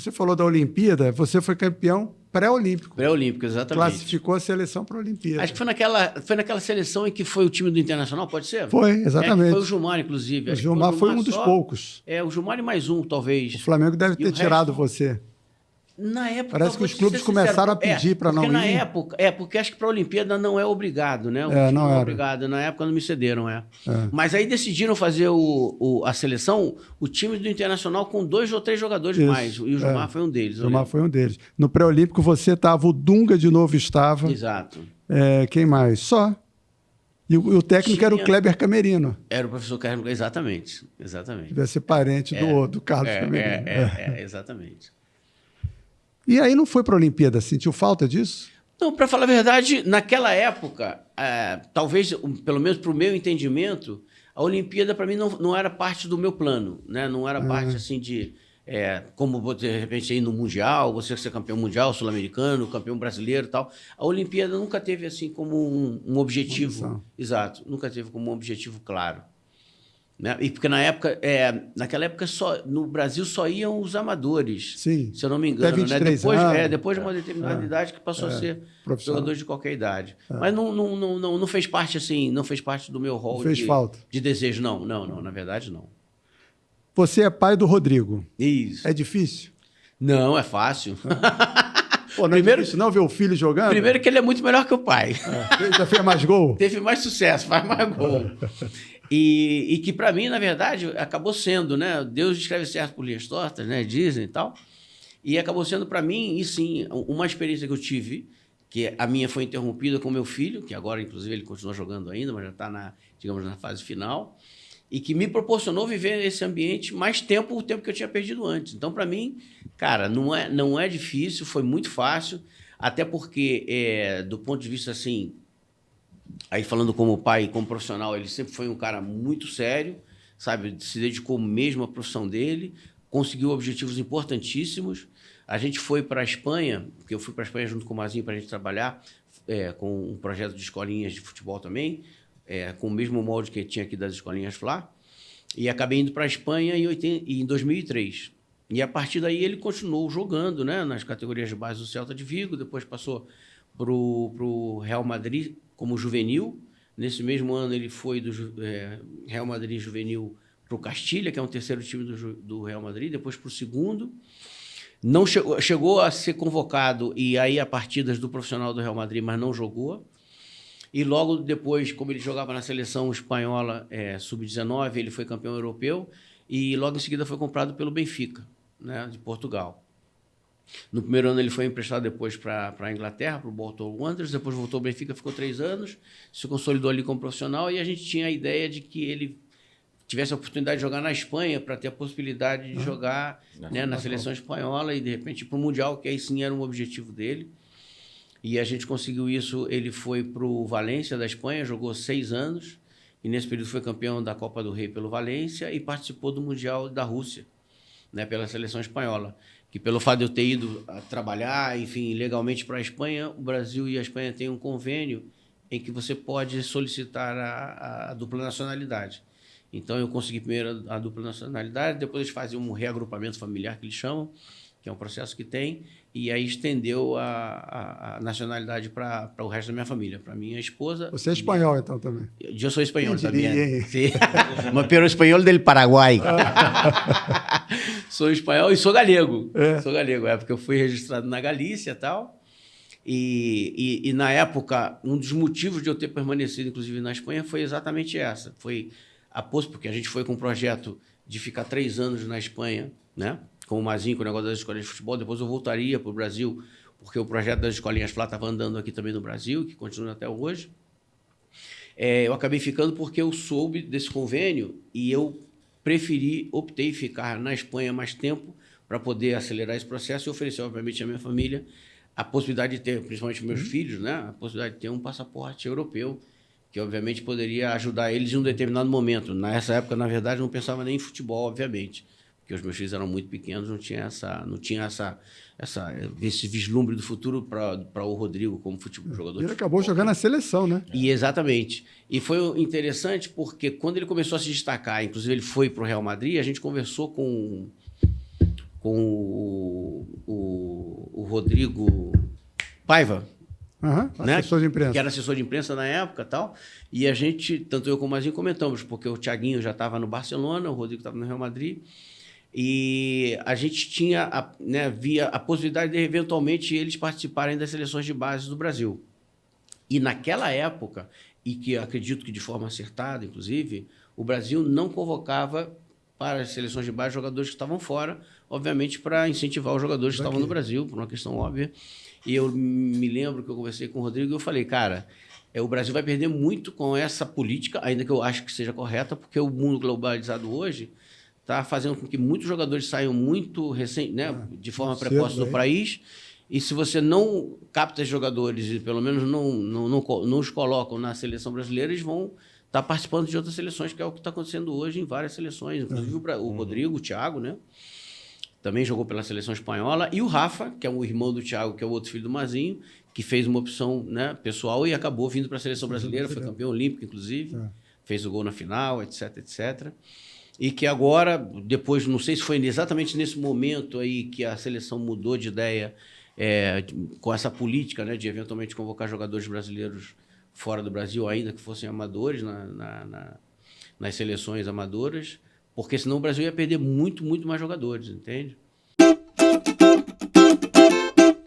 Você falou da Olimpíada, você foi campeão pré-olímpico. Pré-olímpico, exatamente. Classificou a seleção para a Olimpíada. Acho que foi naquela seleção em que foi o time do Internacional, pode ser? Foi, exatamente. Foi o Gilmar, inclusive. O Gilmar foi um dos poucos. O Gilmar e mais um, talvez. O Flamengo deve ter tirado você. Na época, parece que os clubes começaram a pedir para não ir. Na época, porque acho que para a Olimpíada não é obrigado, né? Não era obrigado. Na época não me cederam, Mas aí decidiram fazer a seleção, o time do Internacional com 2 ou 3 jogadores mais. E o Gilmar foi um deles. O Gilmar foi um deles. No pré-olímpico você estava, o Dunga de novo estava. Exato. Quem mais? Só. E o técnico era o Kleber Camerino. Era o professor Kleber, exatamente. Devia ser parente do Carlos Camerino. Exatamente. E aí não foi para a Olimpíada? Sentiu falta disso? Não, para falar a verdade, naquela época, talvez, pelo menos para o meu entendimento, a Olimpíada para mim não era parte do meu plano, né? Não era parte assim de como de repente ir no Mundial, você ser campeão mundial, sul-americano, campeão brasileiro e tal. A Olimpíada nunca teve assim como um objetivo. Exato, nunca teve como um objetivo claro. Né? E porque naquela época no Brasil só iam os amadores, sim, se eu não me engano. Até 23 anos. Depois de uma determinada idade que passou a ser jogador de qualquer idade. Mas não fez parte assim, não fez parte do meu rol de desejo, não, na verdade não. Você é pai do Rodrigo. Isso. É difícil? Não, é fácil. Pô, não é difícil não ver o filho jogando? Primeiro que ele é muito melhor que o pai. Já fez mais gol? Teve mais sucesso, faz mais gol. E que, para mim, na verdade, acabou sendo, né? Deus escreve certo por linhas tortas, né? Dizem e tal. E acabou sendo, para mim, e sim, uma experiência que eu tive, que a minha foi interrompida com meu filho, que agora, inclusive, ele continua jogando ainda, mas já está, digamos, na fase final, e que me proporcionou viver nesse ambiente mais tempo, o tempo que eu tinha perdido antes. Então, para mim, cara, não é difícil, foi muito fácil, até porque, do ponto de vista, assim... Aí falando como pai e como profissional, ele sempre foi um cara muito sério, sabe? Se dedicou mesmo à profissão dele, conseguiu objetivos importantíssimos. A gente foi para a Espanha, porque eu fui para a Espanha junto com o Mazinho para a gente trabalhar com um projeto de escolinhas de futebol também, com o mesmo molde que tinha aqui das escolinhas Fla, e acabei indo para a Espanha em 2003. E a partir daí ele continuou jogando, né, nas categorias de base do Celta de Vigo, depois passou para o Real Madrid como juvenil. Nesse mesmo ano ele foi do Real Madrid juvenil para o Castilha, que é um terceiro time do Real Madrid, depois para o segundo. Não chegou a ser convocado e aí a partidas do profissional do Real Madrid, mas não jogou. E logo depois, como ele jogava na seleção espanhola sub-19, ele foi campeão europeu e logo em seguida foi comprado pelo Benfica, né, de Portugal. No primeiro ano ele foi emprestado depois para a Inglaterra, para o Bolton Wanderers, depois voltou ao Benfica, ficou 3 anos, se consolidou ali como profissional e a gente tinha a ideia de que ele tivesse a oportunidade de jogar na Espanha para ter a possibilidade de jogar na seleção espanhola e de repente ir para o Mundial, que aí sim era um objetivo dele. E a gente conseguiu isso, ele foi para o Valência da Espanha, jogou 6 anos e nesse período foi campeão da Copa do Rei pelo Valência e participou do Mundial da Rússia, né, pela seleção espanhola. Que pelo fato de eu ter ido a trabalhar, enfim, legalmente para a Espanha, o Brasil e a Espanha têm um convênio em que você pode solicitar a dupla nacionalidade. Então, eu consegui primeiro a dupla nacionalidade, depois eles fazem um reagrupamento familiar, que eles chamam, que é um processo que tem, e aí estendeu a nacionalidade para o resto da minha família, para minha esposa. Você é espanhol, então, também? Eu sou espanhol também. Sim. Mas pero espanhol del Paraguai. Sou espanhol e sou galego. Sou galego, porque eu fui registrado na Galícia e tal. E na época, um dos motivos de eu ter permanecido, inclusive, na Espanha foi exatamente essa. Foi porque a gente foi com um projeto de ficar 3 anos na Espanha, né? Com o Mazinho, com o negócio das escolinhas de futebol. Depois eu voltaria para o Brasil, porque o projeto das escolinhas Flá estava andando aqui também no Brasil, que continua até hoje. Eu acabei ficando porque eu soube desse convênio e eu optei ficar na Espanha mais tempo para poder acelerar esse processo e oferecer, obviamente, à minha família a possibilidade de ter, principalmente meus filhos, né, a possibilidade de ter um passaporte europeu, que obviamente poderia ajudar eles em um determinado momento. Nessa época, na verdade, não pensava nem em futebol, obviamente, porque os meus filhos eram muito pequenos, não tinha esse vislumbre do futuro para o Rodrigo como jogador. Ele acabou jogando na seleção, né? E exatamente. E foi interessante porque quando ele começou a se destacar, inclusive ele foi para o Real Madrid, a gente conversou com Rodrigo Paiva, né? Assessor de imprensa. Que era assessor de imprensa na época e tal. E a gente, tanto eu como o Mazinho, comentamos, porque o Thiaguinho já estava no Barcelona, o Rodrigo estava no Real Madrid. E a gente tinha, via a possibilidade de, eventualmente, eles participarem das seleções de base do Brasil. E naquela época, e que acredito que de forma acertada, inclusive, o Brasil não convocava para as seleções de base jogadores que estavam fora, obviamente para incentivar os jogadores que estavam no Brasil, por uma questão óbvia. E eu me lembro que eu conversei com o Rodrigo e eu falei, cara, o Brasil vai perder muito com essa política, ainda que eu acho que seja correta, porque o mundo globalizado hoje está fazendo com que muitos jogadores saiam muito de forma precoce do país. E se você não capta os jogadores e pelo menos não os colocam na seleção brasileira, eles vão estar participando de outras seleções, que é o que está acontecendo hoje em várias seleções. Inclusive o Rodrigo, o Thiago, né? Também jogou pela seleção espanhola. E o Rafa, que é o irmão do Thiago, que é o outro filho do Mazinho, que fez uma opção, né, pessoal e acabou vindo para a seleção brasileira, foi campeão olímpico, inclusive. Fez o gol na final, etc, etc. E que agora, depois, não sei se foi exatamente nesse momento aí que a seleção mudou de ideia com essa política, né, de eventualmente convocar jogadores brasileiros fora do Brasil, ainda que fossem amadores nas seleções amadoras, porque senão o Brasil ia perder muito, muito mais jogadores, entende?